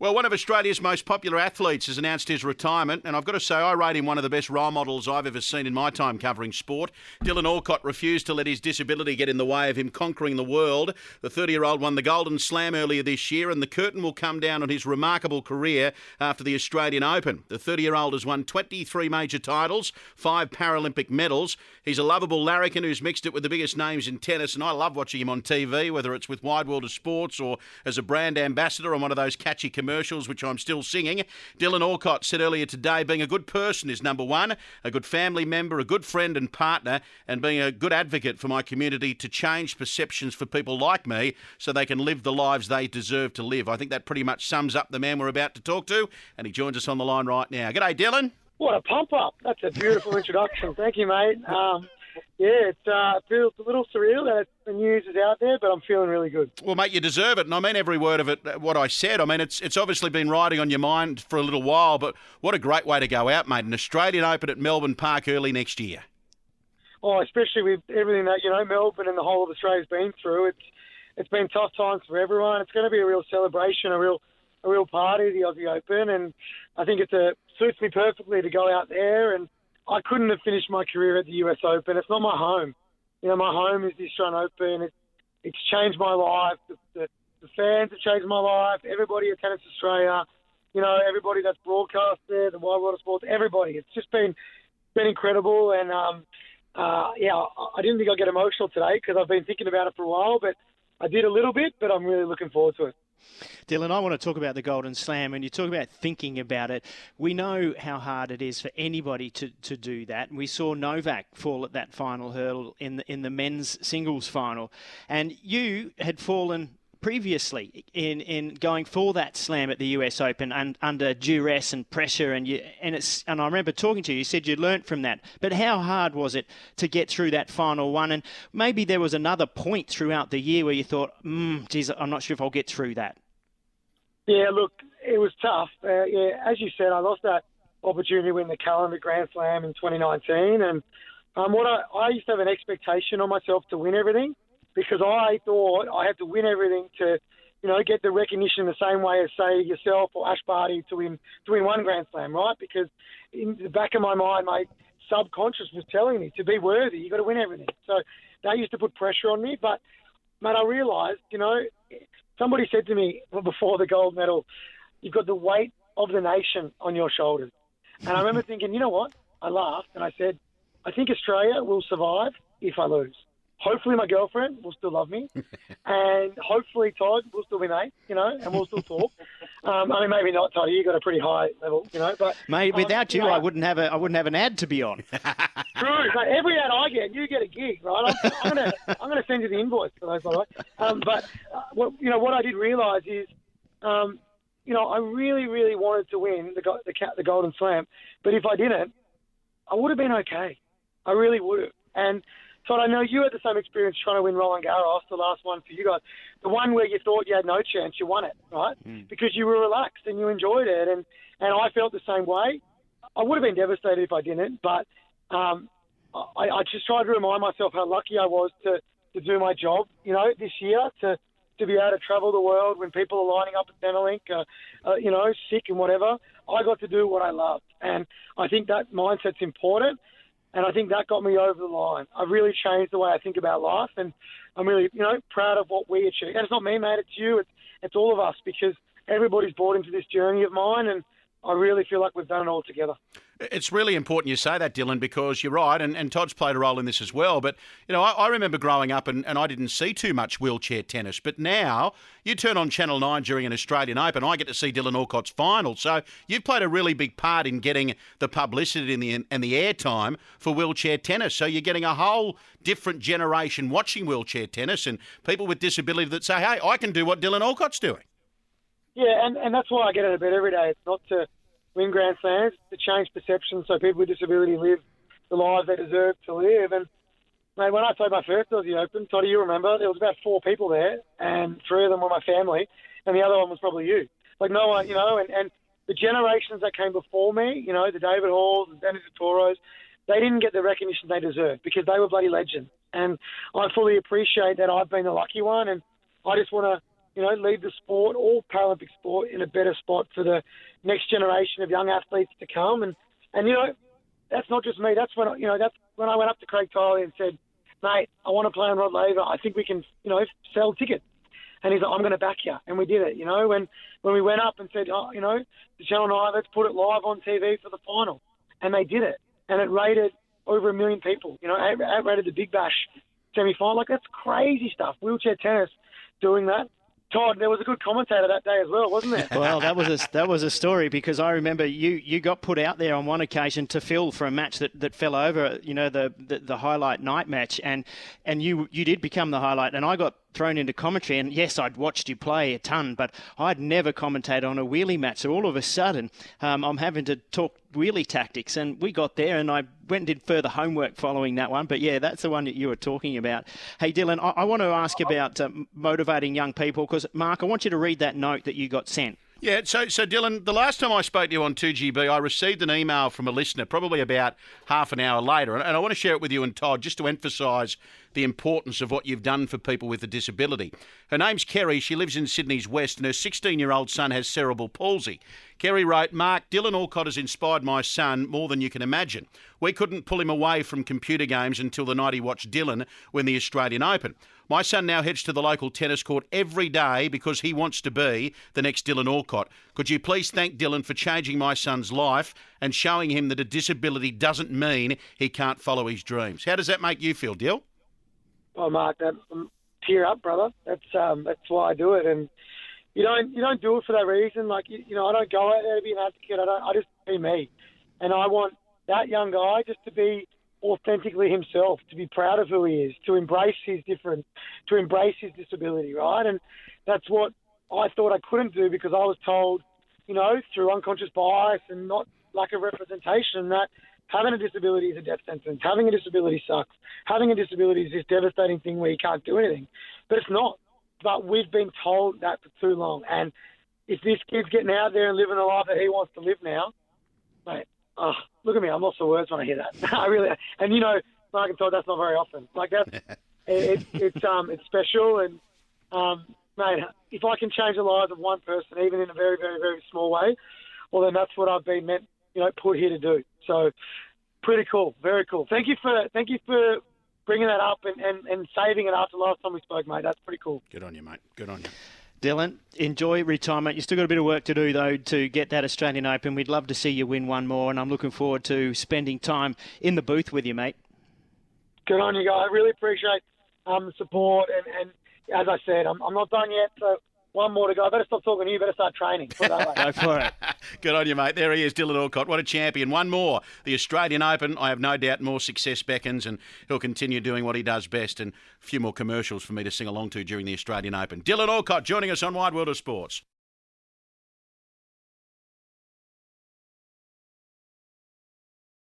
Well, one of Australia's most popular athletes has announced his retirement, and I've got to say I rate him one of the best role models I've ever seen in my time covering sport. Dylan Alcott refused to let his disability get in the way of him conquering the world. The 30-year-old won the Golden Slam earlier this year, and the curtain will come down on his remarkable career after the Australian Open. The 30-year-old has won 23 major titles, 5 Paralympic medals. He's a lovable larrikin who's mixed it with the biggest names in tennis, and I love watching him on TV, whether it's with Wide World of Sports or as a brand ambassador on one of those catchy commercials, which I'm still singing. Dylan Alcott said earlier today being a good person is number one, a good family member, a good friend and partner, and being a good advocate for my community to change perceptions for people like me so they can live the lives they deserve to live. I think that pretty much sums up the man we're about to talk to, and he joins us on the line right now. G'day, Dylan. What a pump up. That's a beautiful introduction. Thank you, mate. It feels a little surreal that the news is out there, but I'm feeling really good. Well, mate, you deserve it, and I mean every word of it, what I said. I mean, it's obviously been riding on your mind for a little while, but what a great way to go out, mate. An Australian Open at Melbourne Park early next year. Oh, especially with everything that, Melbourne and the whole of Australia's been through. It's been tough times for everyone. It's going to be a real celebration, a real party, the Aussie Open, and I think it suits me perfectly to go out there, and I couldn't have finished my career at the US Open. It's not my home. My home is the Australian Open. It's changed my life. The fans have changed my life. Everybody at Tennis Australia, everybody that's broadcast there, the Wide World of Sports, everybody. It's just been incredible. And, I didn't think I'd get emotional today because I've been thinking about it for a while, but I did a little bit, but I'm really looking forward to it. Dylan, I want to talk about the Golden Slam, and you talk about thinking about it. We know how hard it is for anybody to do that. We saw Novak fall at that final hurdle in the men's singles final, and you had fallen previously in going for that slam at the US Open and under duress and pressure, and I remember talking to you. You said you learnt from that, but how hard was it to get through that final one? And maybe there was another point throughout the year where you thought, geez, I'm not sure if I'll get through that. Yeah, look, it was tough. As you said, I lost that opportunity to win the calendar Grand Slam in 2019, and I used to have an expectation on myself to win everything, because I thought I had to win everything to, get the recognition the same way as, say, yourself or Ash Barty to win one Grand Slam, right? Because in the back of my mind, my subconscious was telling me to be worthy, you got to win everything. So that used to put pressure on me. But, mate, I realised, somebody said to me before the gold medal, you've got the weight of the nation on your shoulders. And I remember thinking, you know what? I laughed and I said, I think Australia will survive if I lose. Hopefully my girlfriend will still love me, and hopefully Todd will still be mate, and we'll still talk. Maybe not, Todd. You got a pretty high level, but mate, without you, I wouldn't have an ad to be on. True. Mate, every ad I get, you get a gig, right? I'm gonna send you the invoice for those, by the way. What I did realise is, I really, really wanted to win the Golden Slam, but if I didn't, I would have been okay. I really would have. And Todd, I know you had the same experience trying to win Roland Garros, the last one for you guys. The one where you thought you had no chance, you won it, right? Because you were relaxed and you enjoyed it. And I felt the same way. I would have been devastated if I didn't, but I just tried to remind myself how lucky I was to do my job, this year, to be able to travel the world when people are lining up at Centrelink, sick and whatever. I got to do what I loved. And I think that mindset's important. And I think that got me over the line. I've really changed the way I think about life, and I'm really, proud of what we achieved. And it's not me, mate. It's you. It's all of us, because everybody's bought into this journey of mine, and I really feel like we've done it all together. It's really important you say that, Dylan, because you're right, and Todd's played a role in this as well. But, I remember growing up and I didn't see too much wheelchair tennis. But now you turn on Channel 9 during an Australian Open, I get to see Dylan Alcott's final. So you've played a really big part in getting the publicity and the airtime for wheelchair tennis. So you're getting a whole different generation watching wheelchair tennis, and people with disability that say, hey, I can do what Dylan Alcott's doing. Yeah, and that's why I get out of bed every day. It's not to win Grand Slams, to change perception so people with disability live the lives they deserve to live. And, mate, when I played my first Aussie Open, Toddy, you remember, there was about 4 people there, and 3 of them were my family, and the other one was probably you. Like, no one, and the generations that came before me, the David Halls, the Dennis Toros, they didn't get the recognition they deserved because they were bloody legends. And I fully appreciate that I've been the lucky one, and I just want to lead the sport, all Paralympic sport, in a better spot for the next generation of young athletes to come. And that's not just me. That's when that's when I went up to Craig Tiley and said, mate, I want to play on Rod Laver. I think we can, sell tickets. And he's like, I'm going to back you. And we did it, when we went up and said, to Channel 9, let's put it live on TV for the final. And they did it. And it rated over 1 million people, outrated the Big Bash semi-final. Like, that's crazy stuff. Wheelchair tennis doing that. Todd, there was a good commentator that day as well, wasn't there? Well, that was a story, because I remember you got put out there on one occasion to fill for a match that fell over, the highlight night match, and you did become the highlight, and I got thrown into commentary, and yes, I'd watched you play a ton, but I'd never commentated on a wheelie match. So all of a sudden, I'm having to talk wheelie tactics, and we got there, and I went and did further homework following that one. But yeah, that's the one that you were talking about. Hey, Dylan, I want to ask about motivating young people, because Mark, I want you to read that note that you got sent. Yeah, so Dylan, the last time I spoke to you on 2GB, I received an email from a listener, probably about half an hour later, and I want to share it with you and Todd, just to emphasise the importance of what you've done for people with a disability. Her name's Kerry. She lives in Sydney's West, and her 16-year-old son has cerebral palsy. Kerry wrote, Mark, Dylan Alcott has inspired my son more than you can imagine. We couldn't pull him away from computer games until the night he watched Dylan win the Australian Open. My son now heads to the local tennis court every day because he wants to be the next Dylan Alcott. Could you please thank Dylan for changing my son's life and showing him that a disability doesn't mean he can't follow his dreams? How does that make you feel, Dyl? Oh, Mark, tear up, brother. That's why I do it. And you don't do it for that reason. Like, I don't go out there to be an advocate. I just be me. And I want that young guy just to be authentically himself, to be proud of who he is, to embrace his difference, to embrace his disability, right? And that's what I thought I couldn't do, because I was told, through unconscious bias and not lack of representation, that having a disability is a death sentence. Having a disability sucks. Having a disability is this devastating thing where you can't do anything. But it's not. But we've been told that for too long. And if this kid's getting out there and living the life that he wants to live now, mate, look at me. I'm lost for words when I hear that. I really. And Mark and Todd, that's not very often. Like that, it's special. And mate, if I can change the lives of one person, even in a very, very, very small way, well, then that's what I've been put here to do. So, pretty cool, very cool. Thank you for bringing that up and saving it after last time we spoke, mate. That's pretty cool. Good on you, mate. Good on you. Dylan, enjoy retirement. You've still got a bit of work to do, though, to get that Australian Open. We'd love to see you win one more, and I'm looking forward to spending time in the booth with you, mate. Good on you, guys. I really appreciate the support. And as I said, I'm not done yet, so one more to go. I better stop talking to you. Better start training. Put it that way. Go for it. Good on you, mate. There he is, Dylan Alcott. What a champion. One more. The Australian Open. I have no doubt more success beckons, and he'll continue doing what he does best, and a few more commercials for me to sing along to during the Australian Open. Dylan Alcott joining us on Wide World of Sports.